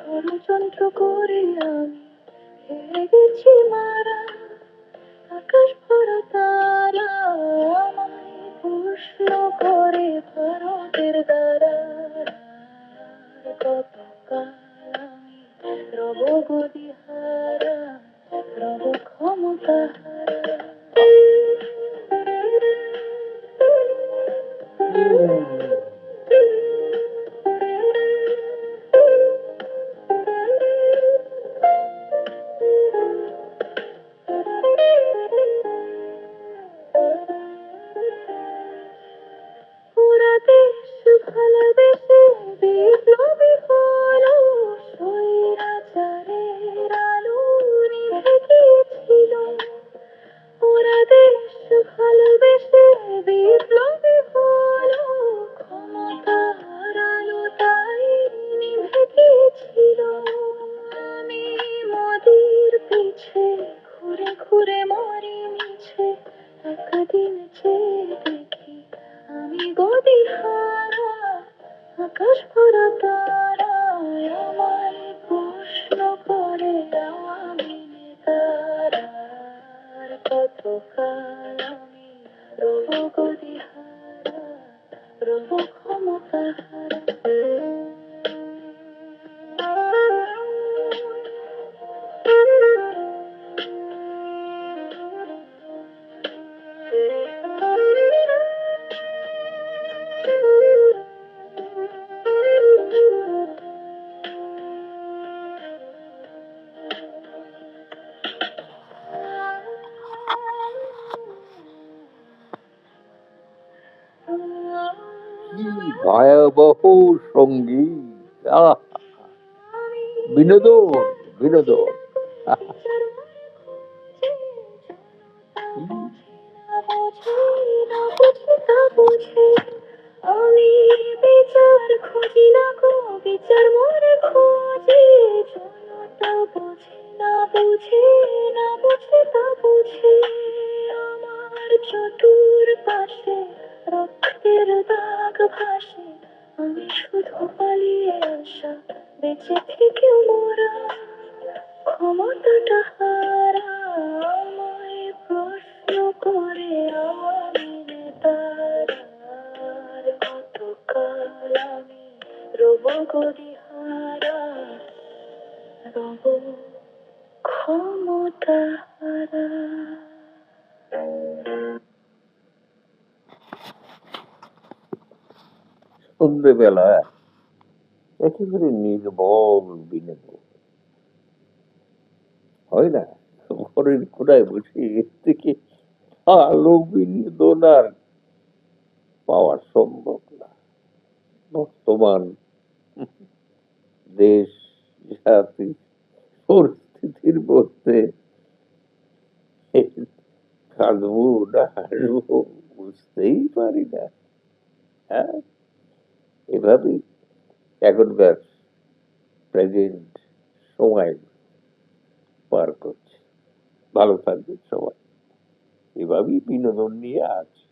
ষড়যন্ত্র করে আমি হেরে গেছি মারা, আকাশ ভরা তারা আমায় প্রশ্ন করে ভারতের দ্বারা। কতকাল আমি রব গদিহারা, রব ক্ষমতা হারা। পুরা দেশ ভালোবেসে বিপ্লবী হলো, স্বৈরাচারের আলো নিভে গিয়েছিল। পুরা দেশ ভালোবেসে বিপ্লবী হলো, ক্ষমতার আলো তাই নিভে গিয়েছিল। আমি মোদির পিছে ঘুরে ঘুরে মরি মিছে, একদিন চেয়ে দেখি আমি গদিহারা, আকাশ ভরা তারায় আমায় প্রশ্ন করে আওয়ামী নেতারা। কতকাল আমি রব গদিহারা, রব ক্ষমতা হারা। ভয়াবহ সঙ্গীত, বিনোদন বিনোদন। আমি বিচার খুঁজি না গো, বিচার মনে খোঁজে। জনতা বোঝে না, বুঝে না, বুঝে তা বুঝে। আমার চতুর পাশে রক্তের দাগ ভাসে, আমি শুধু পালিয়ে আসা, বেঁচে থেকেও মোরা। ক্ষমতাটা হারা আমায় প্রশ্ন করে আওয়ামী নেতারা। কতকাল আমি রব গদিহারা, রব ক্ষমতা হারা। সন্ধ্যেবেলা একেবারে নির্মল বিনোদন হয় না, ঘরের কোনায় বসে এর থেকে ভালো বিনোদন আর পাওয়া সম্ভব না। বর্তমান দেশ জাতি পরিস্থিতির মধ্যে কাঁদবো না হাসবো বুঝতেই পারি না। হ্যাঁ, এভাবেই এখনকার প্রেজেন্ট সময় পার করছে। ভালো থাকবে সবাই, এভাবেই বিনোদন নিয়ে আছে।